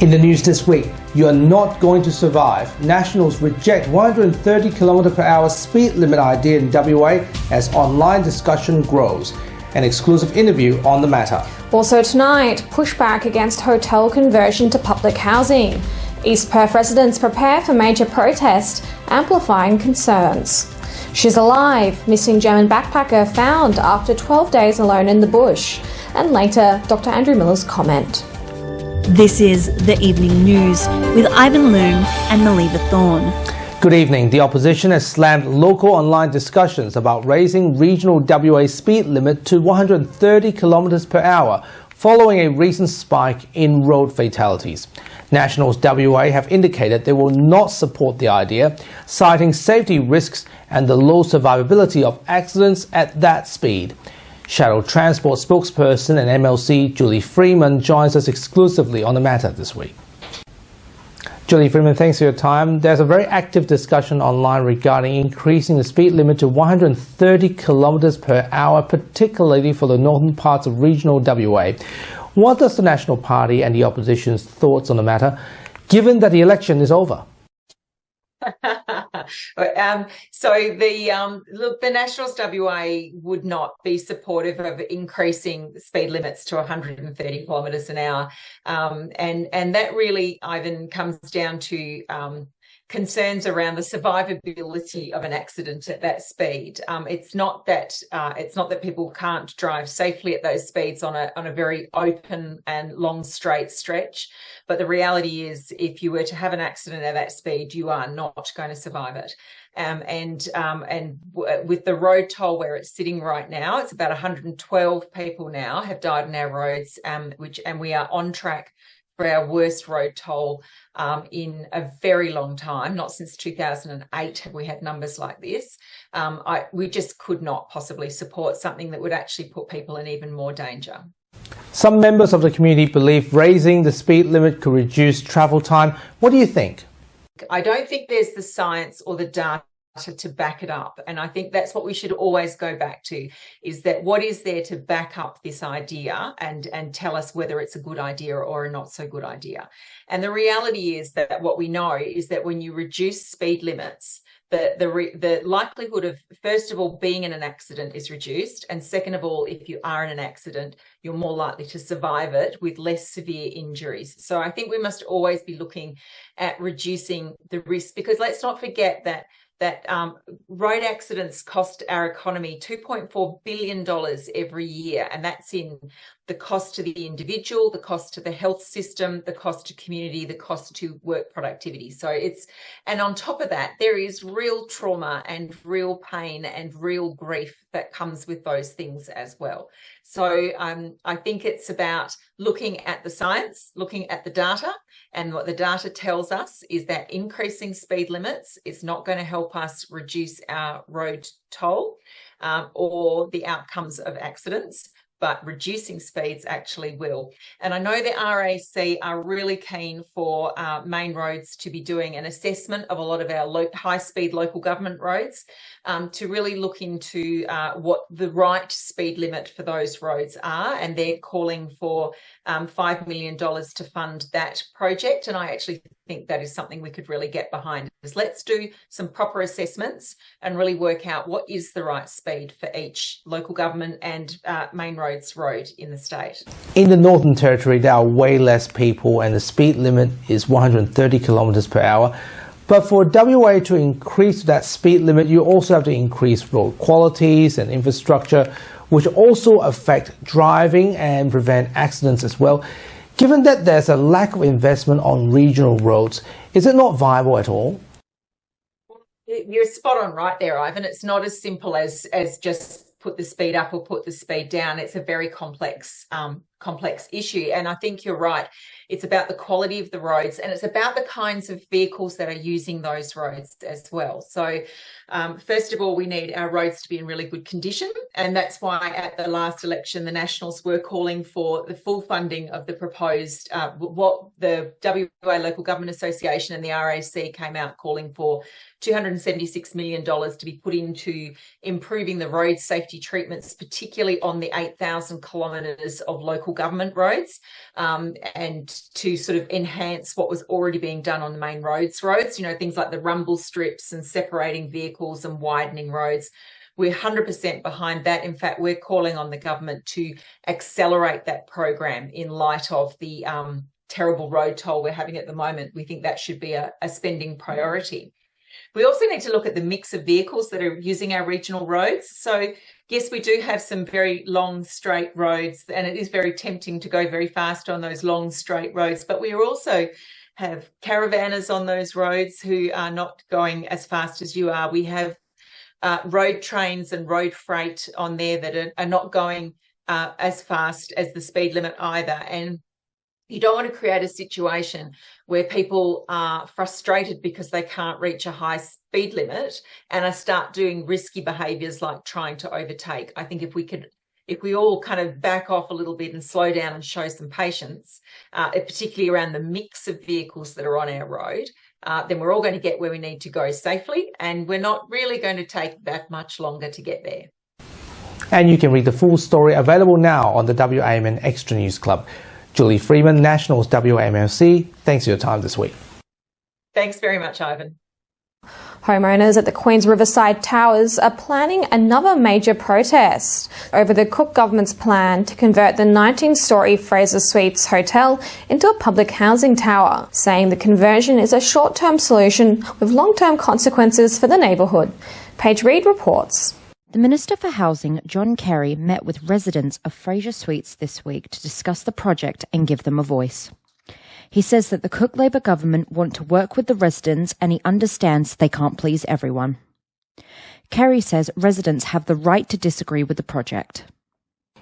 In the news this week, you are not going to survive. Nationals reject 130 km/h speed limit idea in WA as online discussion grows. An exclusive interview on the matter. Also tonight, pushback against hotel conversion to public housing. East Perth residents prepare for major protest, amplifying concerns. She's alive, missing German backpacker found after 12 days alone in the bush. And later, Dr. Andrew Miller's comment. This is The Evening News with Ivan Loom and Maliva Thorne. Good evening. The opposition has slammed local online discussions about raising regional WA speed limit to 130 km/h following a recent spike in road fatalities. Nationals WA have indicated they will not support the idea, citing safety risks and the low survivability of accidents at that speed. Shuttle Transport spokesperson and MLC Julie Freeman joins us exclusively on the matter this week. Julie Freeman, thanks for your time. There's a very active discussion online regarding increasing the speed limit to 130 km/h, particularly for the northern parts of regional WA. What does the National Party and the opposition's thoughts on the matter, given that the election is over? The Nationals WA would not be supportive of increasing speed limits to 130 kilometres an hour, and that really, Ivan, comes down to concerns around the survivability of an accident at that speed. It's not that people can't drive safely at those speeds on a very open and long straight stretch, but the reality is, if you were to have an accident at that speed, you are not going to survive it. With the road toll where it's sitting right now, it's about 112 people now have died on our roads, and we are on track for our worst road toll in a very long time. Not since 2008 have we had numbers like this. We just could not possibly support something that would actually put people in even more danger. Some members of the community believe raising the speed limit could reduce travel time. What do you think? I don't think there's the science or the data to back it up, and I think that's what we should always go back to, is that what is there to back up this idea and tell us whether it's a good idea or a not so good idea. And the reality is that what we know is that when you reduce speed limits, the likelihood of, first of all, being in an accident is reduced, and second of all, if you are in an accident, you're more likely to survive it with less severe injuries. So I think we must always be looking at reducing the risk, because let's not forget that road accidents cost our economy $2.4 billion every year, and that's in the cost to the individual, the cost to the health system, the cost to community, the cost to work productivity. And on top of that, there is real trauma and real pain and real grief that comes with those things as well. So I think it's about looking at the science, looking at the data, and what the data tells us is that increasing speed limits is not going to help us reduce our road toll or the outcomes of accidents, but reducing speeds actually will. And I know the RAC are really keen for main roads to be doing an assessment of a lot of our high-speed local government roads to really look into what the right speed limit for those roads are, and they're calling for $5 million to fund that project. And I actually think that is something we could really get behind. Let's do some proper assessments and really work out what is the right speed for each local government and main roads road in the state. In the Northern Territory, there are way less people and the speed limit is 130 km/h. But for WA to increase that speed limit, you also have to increase road qualities and infrastructure, which also affect driving and prevent accidents as well. Given that there's a lack of investment on regional roads, is it not viable at all? You're spot on right there, Ivan. It's not as simple as just put the speed up or put the speed down. It's a very complex issue. And I think you're right. It's about the quality of the roads, and it's about the kinds of vehicles that are using those roads as well. So first of all, we need our roads to be in really good condition. And that's why at the last election, the Nationals were calling for the full funding of the proposed, what the WA Local Government Association and the RAC came out calling for $276 million to be put into improving the road safety treatments, particularly on the 8,000 kilometres of local local government roads, and to sort of enhance what was already being done on the main roads, things like the rumble strips and separating vehicles and widening roads. We're 100% behind that. In fact, we're calling on the government to accelerate that program in light of the terrible road toll we're having at the moment. We think that should be a spending priority. We also need to look at the mix of vehicles that are using our regional roads. So, yes, we do have some very long, straight roads, and it is very tempting to go very fast on those long, straight roads. But we also have caravanners on those roads who are not going as fast as you are. We have road trains and road freight on there that are not going as fast as the speed limit either. And you don't want to create a situation where people are frustrated because they can't reach a high speed limit and start doing risky behaviours like trying to overtake. I think if we all kind of back off a little bit and slow down and show some patience, particularly around the mix of vehicles that are on our road, then we're all going to get where we need to go safely, and we're not really going to take that much longer to get there. And you can read the full story available now on the WAMN Extra News Club. Julie Freeman, Nationals WAMC, thanks for your time this week. Thanks very much, Ivan. Homeowners at the Queen's Riverside Towers are planning another major protest over the Cook government's plan to convert the 19-storey Fraser Suites Hotel into a public housing tower, saying the conversion is a short-term solution with long-term consequences for the neighbourhood. Paige Reid reports. The Minister for Housing, John Kerry, met with residents of Fraser Suites this week to discuss the project and give them a voice. He says that the Cook Labor government want to work with the residents and he understands they can't please everyone. Kerry says residents have the right to disagree with the project.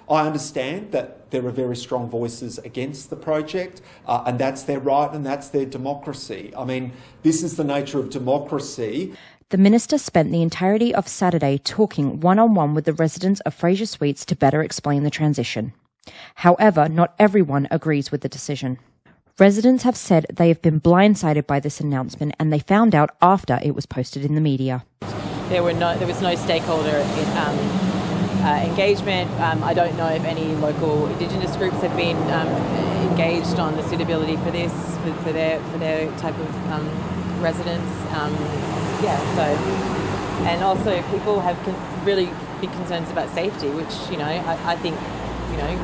I understand that there are very strong voices against the project, and that's their right and that's their democracy. I mean, this is the nature of democracy. The Minister spent the entirety of Saturday talking one-on-one with the residents of Fraser Suites to better explain the transition. However, not everyone agrees with the decision. Residents have said they have been blindsided by this announcement and they found out after it was posted in the media. There was no stakeholder engagement. I don't know if any local Indigenous groups have been engaged on the suitability for this, for their type of residents. And also people have really big concerns about safety, which, I think, we don't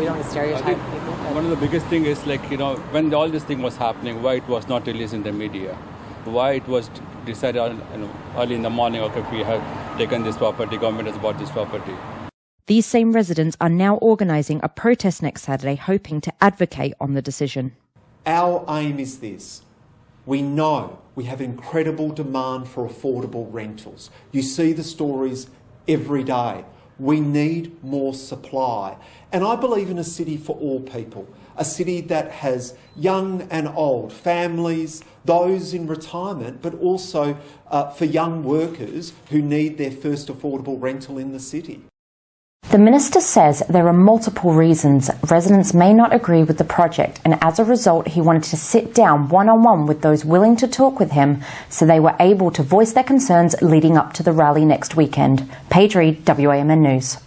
want to stereotype people. One of the biggest thing is when all this thing was happening, why it was not released in the media, why it was decided early in the morning, okay, we have taken this property, government has bought this property. These same residents are now organising a protest next Saturday, hoping to advocate on the decision. Our aim is this. We know we have incredible demand for affordable rentals. You see the stories every day. We need more supply. And I believe in a city for all people, a city that has young and old, families, those in retirement, but also for young workers who need their first affordable rental in the city. The Minister says there are multiple reasons residents may not agree with the project, and as a result he wanted to sit down one-on-one with those willing to talk with him so they were able to voice their concerns leading up to the rally next weekend. Paige Reid, WAMN News.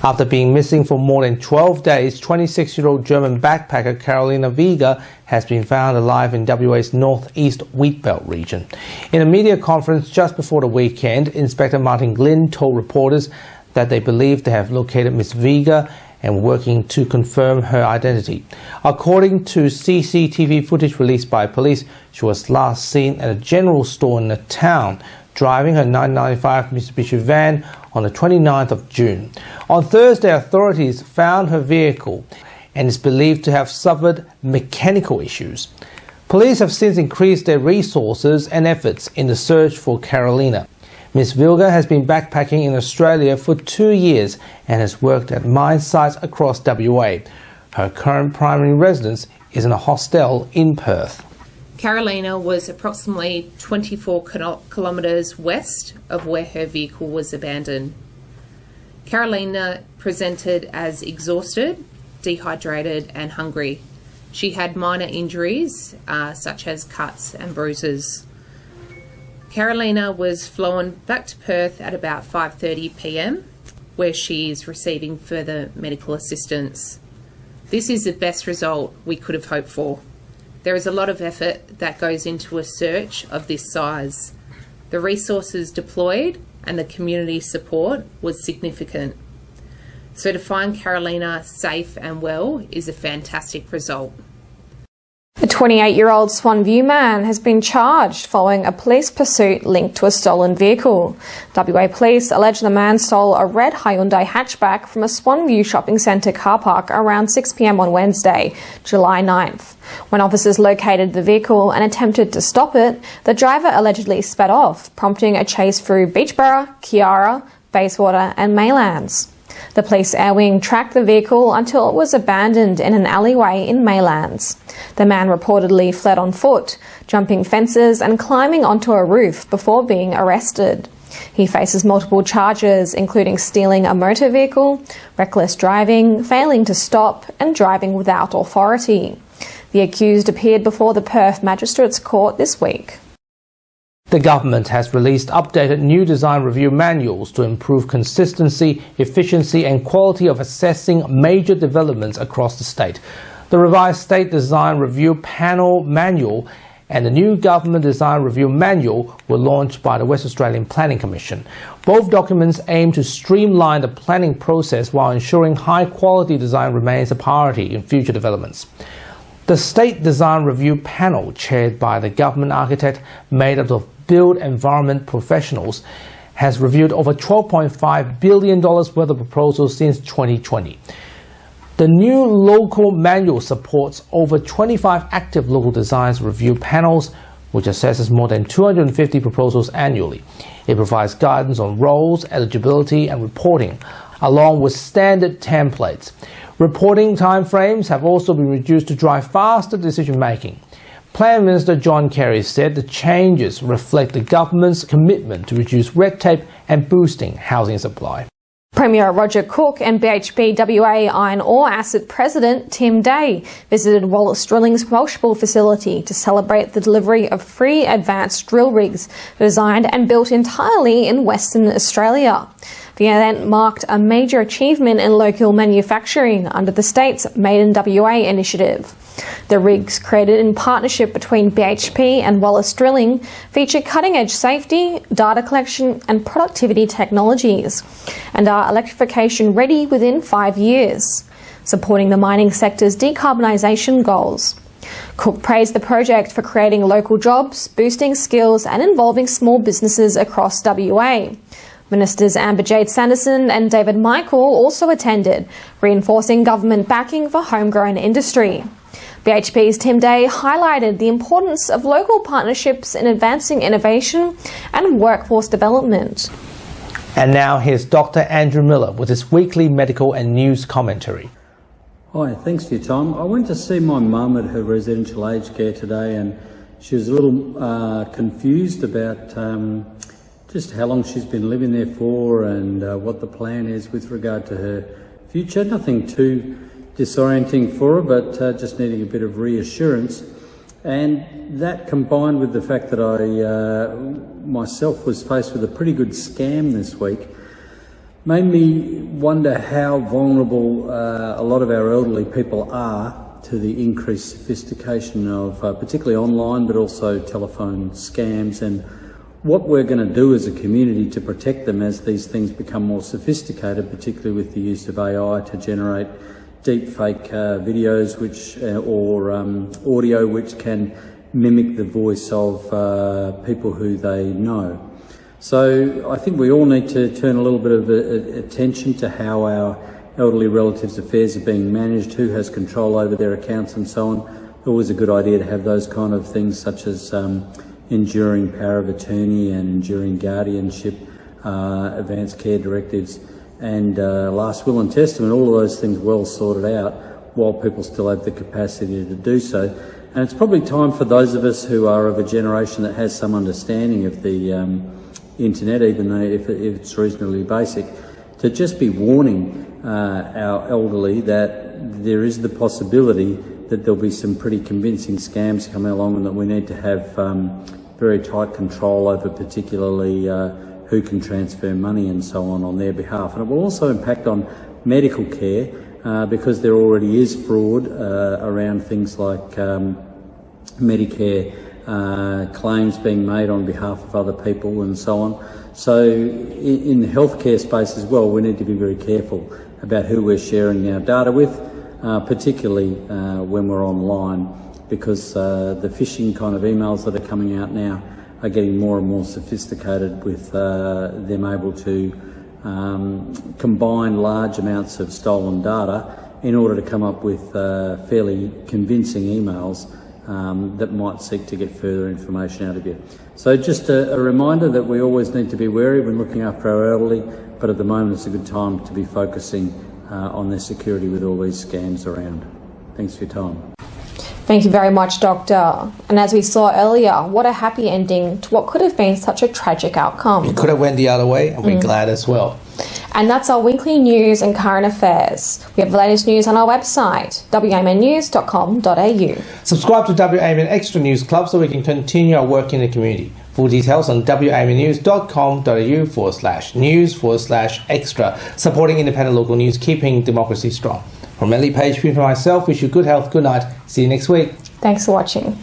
After being missing for more than 12 days, 26-year-old German backpacker Carolina Vega has been found alive in WA's northeast wheatbelt region. In a media conference just before the weekend, Inspector Martin Glynn told reporters that they believe they have located Miss Vega and working to confirm her identity. According to CCTV footage released by police, she was last seen at a general store in the town, driving her 1995 Mitsubishi van on the 29th of June. On Thursday, authorities found her vehicle and is believed to have suffered mechanical issues. Police have since increased their resources and efforts in the search for Carolina. Ms. Vilga has been backpacking in Australia for 2 years and has worked at mine sites across WA. Her current primary residence is in a hostel in Perth. Carolina was approximately 24 kilometres west of where her vehicle was abandoned. Carolina presented as exhausted, dehydrated and hungry. She had minor injuries such as cuts and bruises. Carolina was flown back to Perth at about 5:30 p.m. where she is receiving further medical assistance. This is the best result we could have hoped for. There is a lot of effort that goes into a search of this size. The resources deployed and the community support was significant. So to find Carolina safe and well is a fantastic result. A 28-year-old Swan View man has been charged following a police pursuit linked to a stolen vehicle. WA police allege the man stole a red Hyundai hatchback from a Swan View shopping centre car park around 6 p.m. on Wednesday, July 9th. When officers located the vehicle and attempted to stop it, the driver allegedly sped off, prompting a chase through Beachborough, Kiara, Bayswater and Maylands. The police air wing tracked the vehicle until it was abandoned in an alleyway in Maylands. The man reportedly fled on foot, jumping fences and climbing onto a roof before being arrested. He faces multiple charges, including stealing a motor vehicle, reckless driving, failing to stop, and driving without authority. The accused appeared before the Perth Magistrates Court this week. The government has released updated new design review manuals to improve consistency, efficiency and quality of assessing major developments across the state. The revised State Design Review Panel Manual and the new Government Design Review Manual were launched by the West Australian Planning Commission. Both documents aim to streamline the planning process while ensuring high-quality design remains a priority in future developments. The State Design Review Panel, chaired by the government architect made up of built environment professionals, has reviewed over $12.5 billion worth of proposals since 2020. The new local manual supports over 25 active local designs review panels, which assesses more than 250 proposals annually. It provides guidance on roles, eligibility and reporting, along with standard templates. Reporting timeframes have also been reduced to drive faster decision-making. Plan Minister John Kerry said the changes reflect the government's commitment to reduce red tape and boosting housing supply. Premier Roger Cook and BHP WA Iron Ore Asset President Tim Day visited Wallace Drilling's Welshpool facility to celebrate the delivery of 3 advanced drill rigs designed and built entirely in Western Australia. The event marked a major achievement in local manufacturing under the state's Made in WA initiative. The rigs, created in partnership between BHP and Wallace Drilling, feature cutting-edge safety, data collection and productivity technologies, and are electrification ready within 5 years, supporting the mining sector's decarbonisation goals. Cook praised the project for creating local jobs, boosting skills and involving small businesses across WA. Ministers Amber Jade Sanderson and David Michael also attended, reinforcing government backing for homegrown industry. BHP's Tim Day highlighted the importance of local partnerships in advancing innovation and workforce development. And now here's Dr. Andrew Miller with his weekly medical and news commentary. Hi, thanks for your time. I went to see my mum at her residential aged care today, and she was a little confused about just how long she's been living there for and what the plan is with regard to her future. Nothing too disorienting for her, but just needing a bit of reassurance. And that, combined with the fact that I myself was faced with a pretty good scam this week, made me wonder how vulnerable a lot of our elderly people are to the increased sophistication of particularly online but also telephone scams, and what we're going to do as a community to protect them as these things become more sophisticated, particularly with the use of AI to generate deep fake videos or audio which can mimic the voice of people who they know. So I think we all need to turn a little bit of attention to how our elderly relatives' affairs are being managed, who has control over their accounts and so on. Always a good idea to have those kind of things such as enduring power of attorney and enduring guardianship, advanced care directives and last will and testament, all of those things well sorted out while people still have the capacity to do so. And it's probably time for those of us who are of a generation that has some understanding of the internet, even though if it's reasonably basic, to just be warning our elderly that there is the possibility that there'll be some pretty convincing scams coming along and that we need to have very tight control over particularly who can transfer money and so on their behalf. And it will also impact on medical care because there already is fraud around things like Medicare claims being made on behalf of other people and so on. So in the healthcare space as well, we need to be very careful about who we're sharing our data with, particularly when we're online, because the phishing kind of emails that are coming out now are getting more and more sophisticated with them able to combine large amounts of stolen data in order to come up with fairly convincing emails that might seek to get further information out of you. So just a reminder that we always need to be wary when looking after our elderly, but at the moment it's a good time to be focusing on their security with all these scams around. Thanks for your time. Thank you very much, Doctor. And as we saw earlier, what a happy ending to what could have been such a tragic outcome. It could have went the other way, and we're glad as well. And that's our weekly news and current affairs. We have the latest news on our website, wamnnews.com.au. Subscribe to WAMN Extra News Club so we can continue our work in the community. Full details on wamnews.com.au/news/extra, supporting independent local news, keeping democracy strong. From Ellie Page, for myself, wish you good health, good night. See you next week. Thanks for watching.